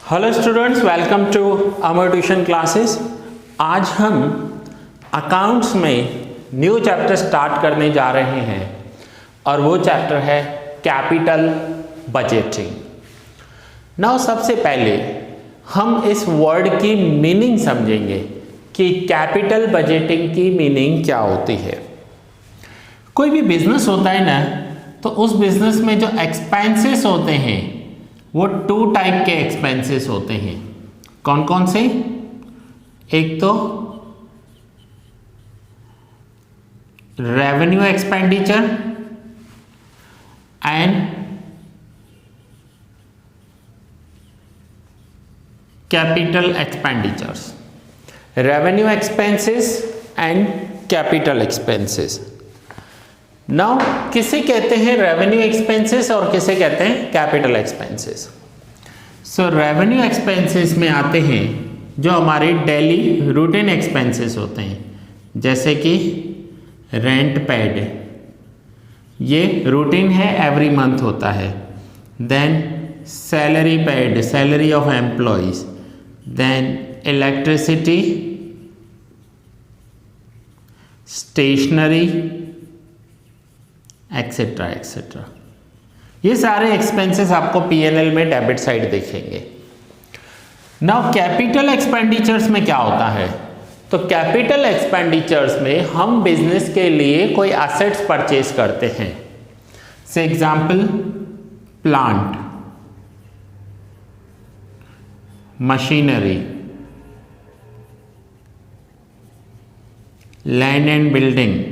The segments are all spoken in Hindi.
Hello students, welcome to our tuition classes. आज हम अकाउंट्स में न्यू चैप्टर स्टार्ट करने जा रहे हैं और वो चैप्टर है कैपिटल बजटिंग। नाउ सबसे पहले हम इस वर्ड की मीनिंग समझेंगे कि कैपिटल बजटिंग की मीनिंग क्या होती है। कोई भी बिजनेस होता है ना, तो उस बिजनेस में जो एक्सपेंसेस होते हैं वो टू टाइप के एक्सपेंसेस होते हैं। कौन कौन से? एक तो revenue expenditure and capital expenditures. Revenue expenses and capital expenses. Now किसे कहते हैं रेवेन्यू एक्सपेंसेस और किसे कहते हैं कैपिटल एक्सपेंसेस? सो रेवेन्यू एक्सपेंसेस में आते हैं जो हमारे डेली रूटीन एक्सपेंसेस होते हैं, जैसे कि रेंट पेड, ये रूटीन है, एवरी मंथ होता है। Then salary paid, salary of employees. Then electricity, stationery, etcetera etcetera. ये सारे एक्सपेंसेस आपको पीएनएल में डेबिट साइड देखेंगे। नाउ कैपिटल एक्सपेंडिचर्स में क्या होता है? तो कैपिटल एक्सपेंडिचर्स में हम बिजनेस के लिए कोई एसेट्स परचेज करते हैं। Say example plant, machinery, land and building.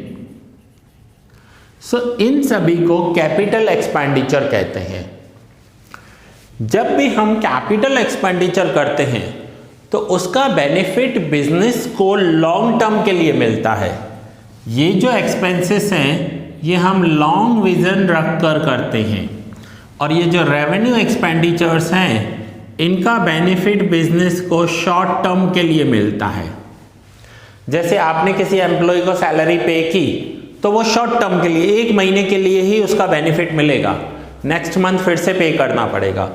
So इन सभी को कैपिटल एक्सपेंडिचर कहते हैं। जब भी हम कैपिटल एक्सपेंडिचर करते हैं तो उसका बेनिफिट बिजनेस को लॉन्ग टर्म के लिए मिलता है। ये जो एक्सपेंसेस हैं ये हम लॉन्ग विजन रखकर करते हैं, और ये जो रेवेन्यू एक्सपेंडिचर्स हैं इनका बेनिफिट बिजनेस को शॉर्ट टर्म के लिए मिलता है। जैसे आपने किसी एम्प्लॉय को सैलरी पे की तो वो शॉर्ट टर्म के लिए, एक महीने के लिए ही उसका बेनिफिट मिलेगा, नेक्स्ट मंथ फिर से पे करना पड़ेगा।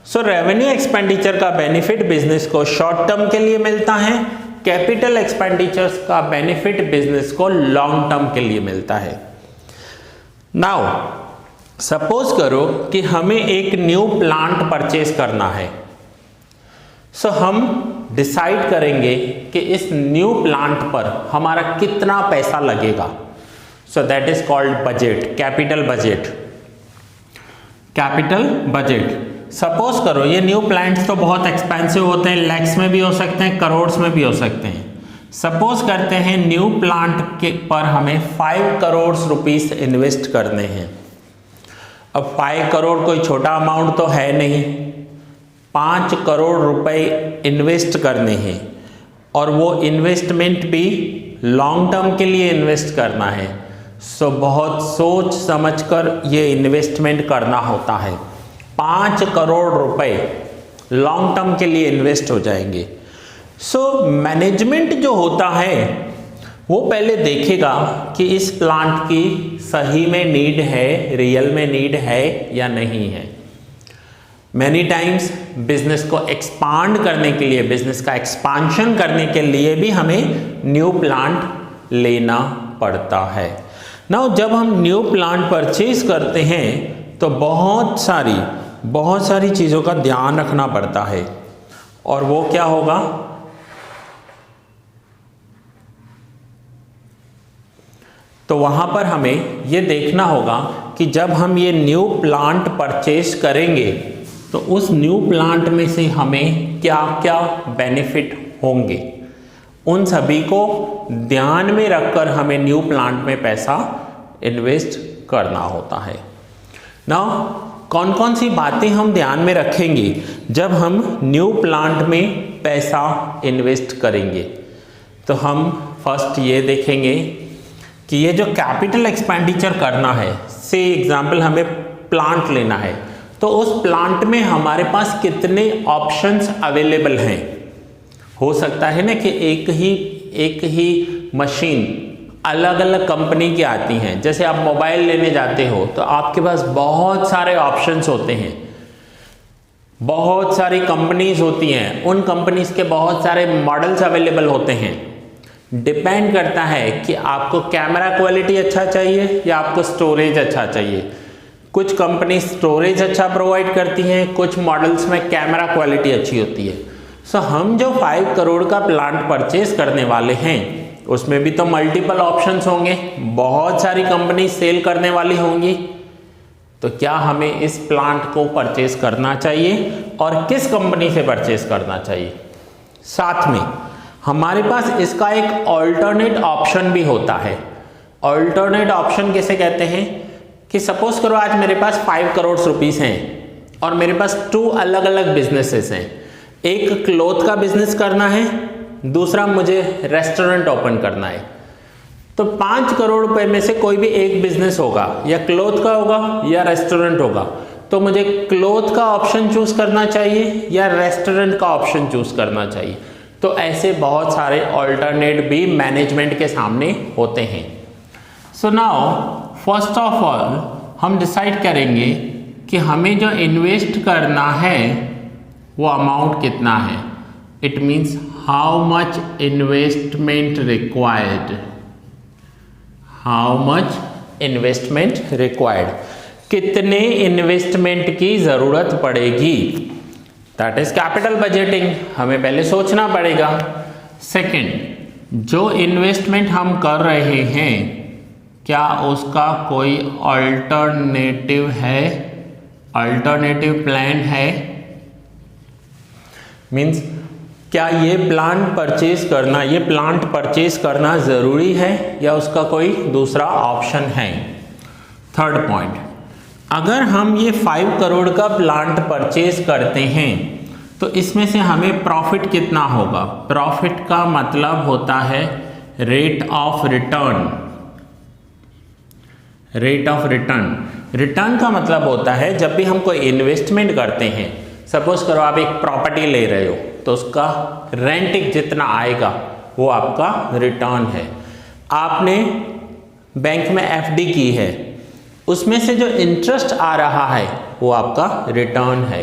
सो रेवेन्यू एक्सपेंडिचर का बेनिफिट बिजनेस को शॉर्ट टर्म के लिए मिलता है, कैपिटल एक्सपेंडिचर्स का बेनिफिट बिजनेस को लॉन्ग टर्म के लिए मिलता है। नाउ सपोज करो कि हमें एक न्यू प्लांट परचेज करना है। सो हम डिसाइड करेंगे कि इस न्यू प्लांट पर हमारा कितना पैसा लगेगा। So that is called budget, capital budget, capital budget। Suppose करो ये न्यू प्लांट्स तो बहुत एक्सपेंसिव होते हैं, लैक्स में भी हो सकते हैं, करोड़ में भी हो सकते हैं। सपोज करते हैं न्यू प्लांट के पर हमें 5 करोड़ रुपीस इन्वेस्ट करने हैं। अब 5 करोड़ कोई छोटा अमाउंट तो है नहीं, 5 करोड़ रुपए इन्वेस्ट करने हैं, और वो इन्वेस्टमेंट भी लॉन्ग टर्म के लिए इन्वेस्ट करना है। सो बहुत सोच समझकर ये इन्वेस्टमेंट करना होता है। 5 करोड़ रुपए लॉन्ग टर्म के लिए इन्वेस्ट हो जाएंगे। सो मैनेजमेंट जो होता है वो पहले देखेगा कि इस प्लांट की सही में नीड है, रियल में नीड है या नहीं है। मैनी टाइम्स बिजनेस को एक्सपांड करने के लिए, बिजनेस का एक्सपांशन करने के लिए भी हमें न्यू प्लांट लेना पड़ता है। नाउ जब हम न्यू प्लांट परचेज करते हैं तो बहुत सारी चीज़ों का ध्यान रखना पड़ता है, और वो क्या होगा? तो वहाँ पर हमें ये देखना होगा कि जब हम ये न्यू प्लांट परचेज करेंगे तो उस न्यू प्लांट में से हमें क्या क्या बेनिफिट होंगे, उन सभी को ध्यान में रखकर हमें न्यू प्लांट में पैसा इन्वेस्ट करना होता है। नाउ कौन कौन सी बातें हम ध्यान में रखेंगे जब हम न्यू प्लांट में पैसा इन्वेस्ट करेंगे? तो हम फर्स्ट ये देखेंगे कि ये जो कैपिटल एक्सपेंडिचर करना है, से एग्जांपल हमें प्लांट लेना है, तो उस प्लांट में हमारे पास कितने ऑप्शंस अवेलेबल हैं। हो सकता है ना कि एक ही मशीन अलग अलग कंपनी की आती हैं। जैसे आप मोबाइल लेने जाते हो तो आपके पास बहुत सारे ऑप्शंस होते हैं, बहुत सारी कंपनीज होती हैं, उन कंपनीज के बहुत सारे मॉडल्स अवेलेबल होते हैं। डिपेंड करता है कि आपको कैमरा क्वालिटी अच्छा चाहिए या आपको स्टोरेज अच्छा चाहिए। कुछ कंपनी स्टोरेज अच्छा प्रोवाइड करती हैं, कुछ मॉडल्स में कैमरा क्वालिटी अच्छी होती है। सो हम जो 5 करोड़ का प्लांट परचेज करने वाले हैं उसमें भी तो मल्टीपल ऑप्शंस होंगे, बहुत सारी कंपनी सेल करने वाली होंगी। तो क्या हमें इस प्लांट को परचेज करना चाहिए और किस कंपनी से परचेज करना चाहिए? साथ में हमारे पास इसका एक ऑल्टरनेट ऑप्शन भी होता है। ऑल्टरनेट ऑप्शन किसे कहते हैं कि सपोज करो आज मेरे पास 5 करोड़ रुपीस हैं और मेरे पास 2 अलग अलग बिजनेसेस हैं। एक क्लोथ का बिजनेस करना है, दूसरा मुझे रेस्टोरेंट ओपन करना है। तो 5 करोड़ रुपए में से कोई भी एक बिजनेस होगा, या क्लोथ का होगा या रेस्टोरेंट होगा। तो मुझे क्लोथ का ऑप्शन चूज करना चाहिए या रेस्टोरेंट का ऑप्शन चूज करना चाहिए। तो ऐसे बहुत सारे ऑल्टरनेट भी मैनेजमेंट के सामने होते हैं। So now first of all हम डिसाइड करेंगे कि हमें जो इन्वेस्ट करना है वो अमाउंट कितना है। It means how much investment required, how much investment required, कितने इन्वेस्टमेंट की ज़रूरत पड़ेगी। दैट इज कैपिटल बजटिंग, हमें पहले सोचना पड़ेगा। सेकंड, जो इन्वेस्टमेंट हम कर रहे हैं क्या उसका कोई अल्टरनेटिव है, अल्टरनेटिव प्लान है। मीन्स क्या ये प्लांट परचेज करना ज़रूरी है या उसका कोई दूसरा ऑप्शन है। थर्ड पॉइंट, अगर हम ये 5 करोड़ का प्लांट परचेज करते हैं तो इसमें से हमें प्रॉफिट कितना होगा। प्रॉफिट का मतलब होता है rate of return. Rate of return, return का मतलब होता है जब भी हम कोई इन्वेस्टमेंट करते हैं, सपोज करो आप एक प्रॉपर्टी ले रहे हो तो उसका रेंट जितना आएगा वो आपका रिटर्न है। आपने बैंक में एफडी की है, उसमें से जो इंटरेस्ट आ रहा है वो आपका रिटर्न है।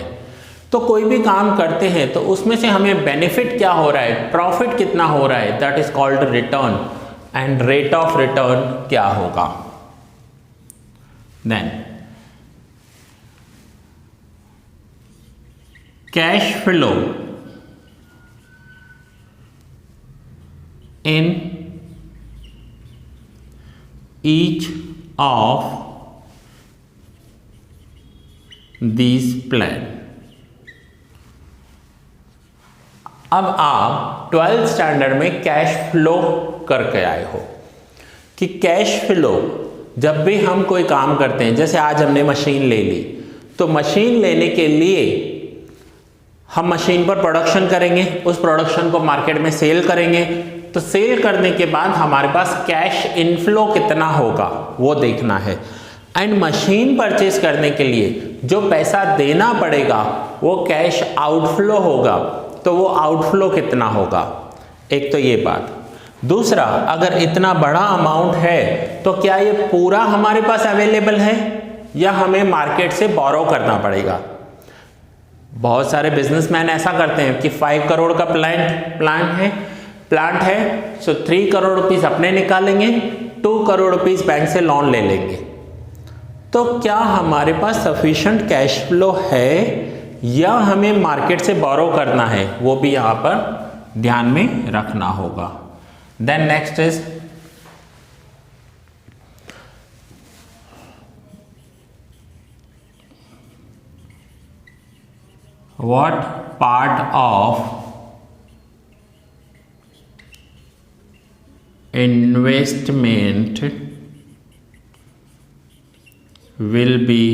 तो कोई भी काम करते हैं तो उसमें से हमें बेनिफिट क्या हो रहा है, प्रॉफिट कितना हो रहा है, that is called return. And rate of return क्या होगा। Then cash flow in each of these plan। अब आप 12th स्टैंडर्ड में कैश फ्लो करके आए हो कि कैश फ्लो जब भी हम कोई काम करते हैं, जैसे आज हमने मशीन ले ली, तो मशीन लेने के लिए हम मशीन पर प्रोडक्शन करेंगे, उस प्रोडक्शन को मार्केट में सेल करेंगे। तो सेल करने के बाद हमारे पास कैश इनफ्लो कितना होगा वो देखना है। एंड मशीन परचेज करने के लिए जो पैसा देना पड़ेगा वो कैश आउटफ्लो होगा, तो वो आउटफ्लो कितना होगा। एक तो ये बात। दूसरा, अगर इतना बड़ा अमाउंट है तो क्या ये पूरा हमारे पास अवेलेबल है या हमें मार्केट से बोरो करना पड़ेगा। बहुत सारे बिजनेसमैन ऐसा करते हैं कि 5 करोड़ का प्लांट है, सो 3 करोड़ रुपीस अपने निकालेंगे, 2 करोड़ रुपीस बैंक से लोन ले लेंगे। तो क्या हमारे पास सफिशिएंट कैश फ्लो है या हमें मार्केट से बोरो करना है, वो भी यहाँ पर ध्यान में रखना होगा। Then next is what part of investment will be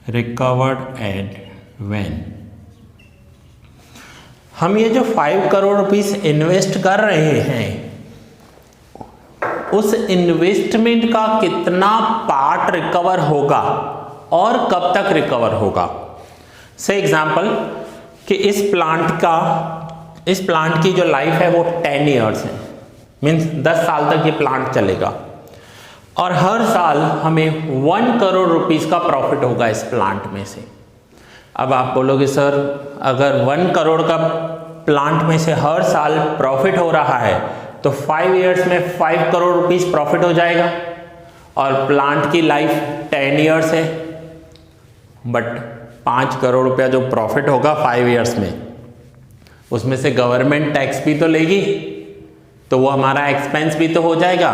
recovered and when। हम ये जो 5 करोड़ रुपीस इन्वेस्ट कर रहे हैं उस इन्वेस्टमेंट का कितना पार्ट रिकवर होगा और कब तक रिकवर होगा। से एग्जांपल कि इस प्लांट की जो लाइफ है वो 10 इयर्स है। मीन्स 10 साल तक ये प्लांट चलेगा और हर साल हमें 1 करोड़ रुपीस का प्रॉफिट होगा इस प्लांट में से। अब आप बोलोगे सर अगर 1 करोड़ का प्लांट में से हर साल प्रॉफिट हो रहा है तो 5 इयर्स में 5 करोड़ रुपीस प्रॉफिट हो जाएगा और प्लांट की लाइफ 10 इयर्स है, बट 5 करोड़ रुपया जो प्रॉफिट होगा 5 इयर्स में उसमें से गवर्नमेंट टैक्स भी तो लेगी, तो वो हमारा एक्सपेंस भी तो हो जाएगा।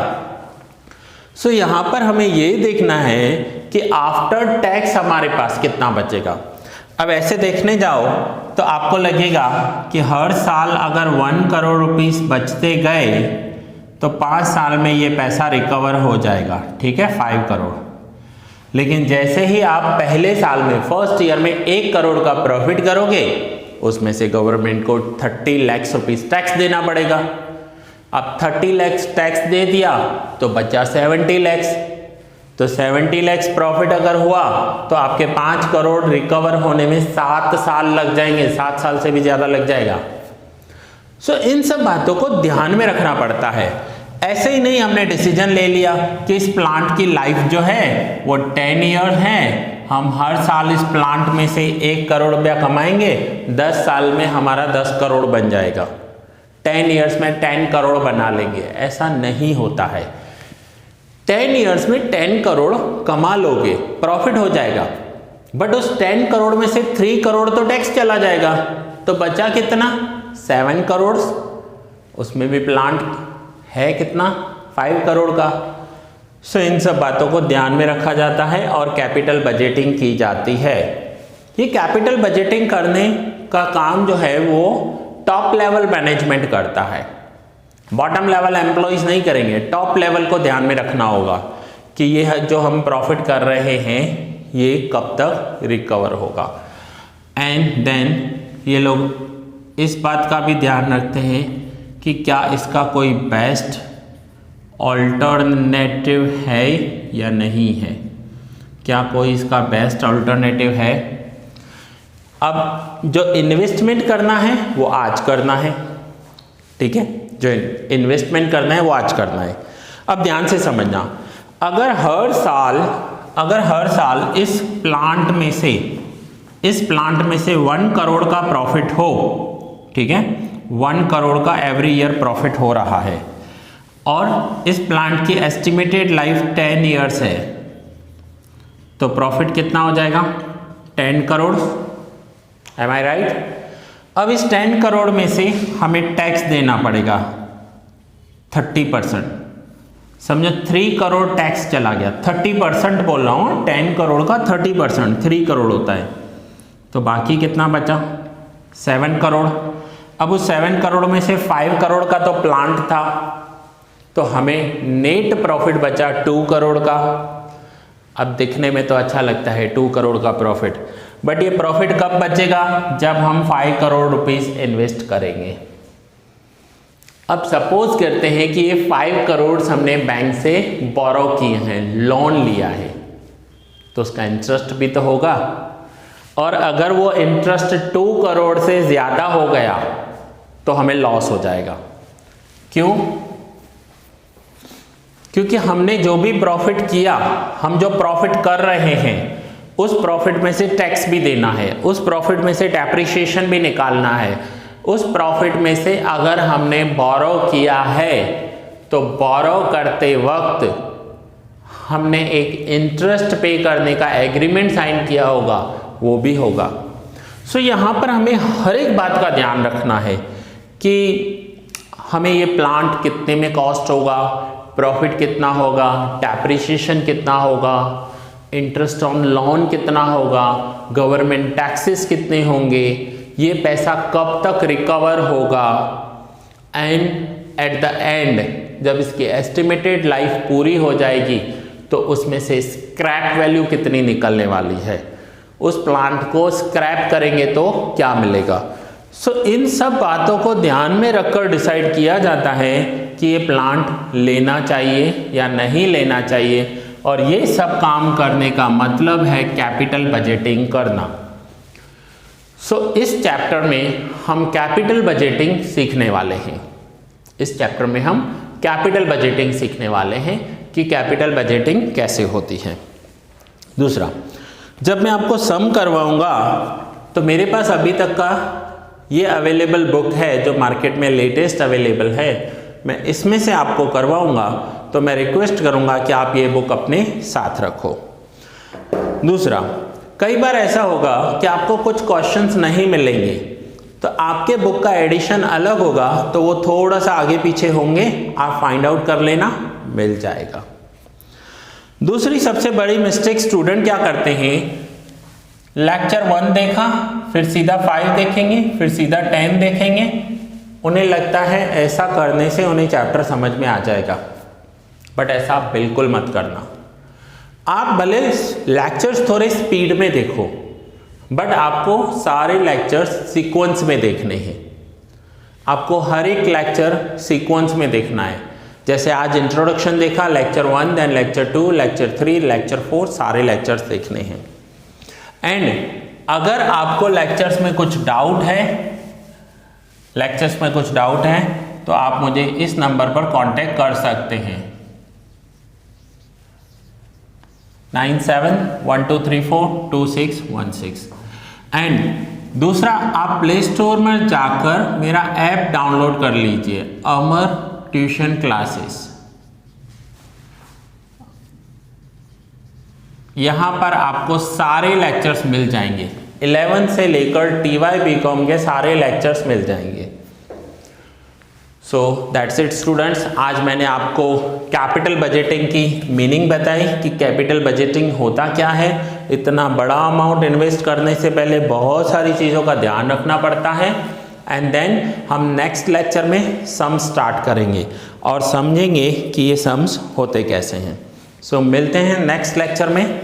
सो यहाँ पर हमें ये देखना है कि आफ्टर टैक्स हमारे पास कितना बचेगा। अब ऐसे देखने जाओ तो आपको लगेगा कि हर साल अगर 1 करोड़ रुपीस बचते गए तो 5 साल में ये पैसा रिकवर हो जाएगा, ठीक है, 5 करोड़। लेकिन जैसे ही आप पहले साल में फर्स्ट ईयर में 1 करोड़ का प्रॉफिट करोगे उसमें से गवर्नमेंट को 30 लाख रुपीस टैक्स देना पड़ेगा। अब 30 लाख टैक्स दे दिया तो बचा 70 लाख, तो 70 लाख प्रॉफिट अगर हुआ तो आपके 5 करोड़ रिकवर होने में 7 साल लग जाएंगे, 7 साल से भी ज़्यादा लग जाएगा। सो इन सब बातों को ध्यान में रखना पड़ता है। ऐसे ही नहीं हमने डिसीजन ले लिया कि इस प्लांट की लाइफ जो है वो 10 ईयर है, हम हर साल इस प्लांट में से 1 करोड़ रुपया कमाएंगे, 10 साल में हमारा 10 करोड़ बन जाएगा, 10 ईयर्स में 10 करोड़ बना लेंगे। ऐसा नहीं होता है। 10 ईयर्स में 10 करोड़ कमा लोगे, प्रॉफिट हो जाएगा, बट उस 10 करोड़ में से 3 करोड़ तो टैक्स चला जाएगा, तो बचा कितना, 7 करोड़। उसमें भी प्लांट है कितना, 5 करोड़ का। सो इन सब बातों को ध्यान में रखा जाता है और कैपिटल बजटिंग की जाती है। ये कैपिटल बजटिंग करने का काम जो है वो टॉप लेवल मैनेजमेंट करता है, बॉटम लेवल एम्प्लॉइज नहीं करेंगे। टॉप लेवल को ध्यान में रखना होगा कि ये जो हम प्रॉफिट कर रहे हैं ये कब तक रिकवर होगा। एंड देन ये लोग इस बात का भी ध्यान रखते हैं कि क्या इसका कोई बेस्ट ऑल्टरनेटिव है या नहीं है, क्या कोई इसका बेस्ट ऑल्टरनेटिव है। अब जो इन्वेस्टमेंट करना है वो आज करना है, ठीक है, जो इन्वेस्टमेंट करना है वो आज करना है। अब ध्यान से समझना, अगर हर साल इस प्लांट में से 1 करोड़ का प्रॉफिट हो, ठीक है, 1 करोड़ का एवरी ईयर प्रॉफिट हो रहा है और इस प्लांट की एस्टिमेटेड लाइफ 10 ईयर्स है, तो प्रॉफिट कितना हो जाएगा, 10 करोड़। एम आई राइट। अब इस 10 करोड़ में से हमें टैक्स देना पड़ेगा 30%, समझो 3 करोड़ टैक्स चला गया, 30% बोल रहा हूँ, 10 करोड़ का 30% 3 करोड़ होता है, तो बाकी कितना बचा, 7 करोड़। अब उस 7 करोड़ में से 5 करोड़ का तो प्लांट था, तो हमें नेट प्रॉफिट बचा 2 करोड़ का। अब दिखने में तो अच्छा लगता है 2 करोड़ का प्रॉफिट, बट ये प्रॉफिट कब बचेगा, जब हम 5 करोड़ रुपीस इन्वेस्ट करेंगे। अब सपोज करते हैं कि ये 5 करोड़ हमने बैंक से बोरो किए हैं, लोन लिया है, तो उसका इंटरेस्ट भी तो होगा, और अगर वो इंटरेस्ट 2 करोड़ से ज़्यादा हो गया तो हमें लॉस हो जाएगा। क्यों? क्योंकि हमने जो भी प्रॉफिट किया, हम जो प्रॉफिट कर रहे हैं उस प्रॉफिट में से टैक्स भी देना है, उस प्रॉफिट में से डेप्रिसिएशन भी निकालना है, उस प्रॉफिट में से अगर हमने बोरो किया है तो बोरो करते वक्त हमने एक इंटरेस्ट पे करने का एग्रीमेंट साइन किया होगा, वो भी होगा। सो यहाँ पर हमें हर एक बात का ध्यान रखना है कि हमें ये प्लांट कितने में कॉस्ट होगा, प्रॉफिट कितना होगा, डेप्रिसिएशन कितना होगा, इंटरेस्ट ऑन लोन कितना होगा, गवर्नमेंट टैक्सेस कितने होंगे, ये पैसा कब तक रिकवर होगा, एंड एट द एंड जब इसकी एस्टिमेटेड लाइफ पूरी हो जाएगी तो उसमें से स्क्रैप वैल्यू कितनी निकलने वाली है, उस प्लांट को स्क्रैप करेंगे तो क्या मिलेगा। सो इन सब बातों को ध्यान में रखकर डिसाइड किया जाता है कि ये प्लांट लेना चाहिए या नहीं लेना चाहिए, और ये सब काम करने का मतलब है कैपिटल बजटिंग करना। सो इस चैप्टर में हम कैपिटल बजटिंग सीखने वाले हैं। इस चैप्टर में हम कैपिटल बजटिंग सीखने वाले हैं कि कैपिटल बजटिंग कैसे होती है। दूसरा, जब मैं आपको सम करवाऊंगा तो मेरे पास अभी तक का ये अवेलेबल बुक है जो मार्केट में लेटेस्ट अवेलेबल है, मैं इसमें से आपको करवाऊंगा, तो मैं रिक्वेस्ट करूंगा कि आप ये बुक अपने साथ रखो। दूसरा, कई बार ऐसा होगा कि आपको कुछ क्वेश्चंस नहीं मिलेंगे, तो आपके बुक का एडिशन अलग होगा, तो वो थोड़ा सा आगे पीछे होंगे, आप फाइंड आउट कर लेना, मिल जाएगा। दूसरी सबसे बड़ी मिस्टेक स्टूडेंट क्या करते हैं, लेक्चर 1 देखा, फिर सीधा 5 देखेंगे, फिर सीधा 10 देखेंगे, उन्हें लगता है ऐसा करने से उन्हें चैप्टर समझ में आ जाएगा, बट ऐसा बिल्कुल मत करना। आप भले लेक्चर्स थोड़े स्पीड में देखो, बट आपको सारे लेक्चर्स सीक्वेंस में देखने हैं। आपको हर एक लेक्चर सीक्वेंस में देखना है। जैसे आज इंट्रोडक्शन देखा, lecture 1, then lecture 2, lecture 3, lecture 4, सारे लेक्चर्स देखने हैं। एंड अगर आपको लेक्चर्स में कुछ डाउट है, तो आप मुझे इस नंबर पर कांटेक्ट कर सकते हैं, 9712342616। एंड दूसरा, आप प्ले स्टोर में जाकर मेरा ऐप डाउनलोड कर लीजिए, अमर ट्यूशन क्लासेस। यहाँ पर आपको सारे लेक्चर्स मिल जाएंगे, 11 से लेकर TY BCom के सारे लेक्चर्स मिल जाएंगे। सो दैट्स इट स्टूडेंट्स, आज मैंने आपको कैपिटल बजटिंग की मीनिंग बताई कि कैपिटल बजटिंग होता क्या है। इतना बड़ा अमाउंट इन्वेस्ट करने से पहले बहुत सारी चीज़ों का ध्यान रखना पड़ता है। एंड देन हम नेक्स्ट लेक्चर में सम स्टार्ट करेंगे और समझेंगे कि ये सम्स होते कैसे हैं। सो मिलते हैं नेक्स्ट लेक्चर में।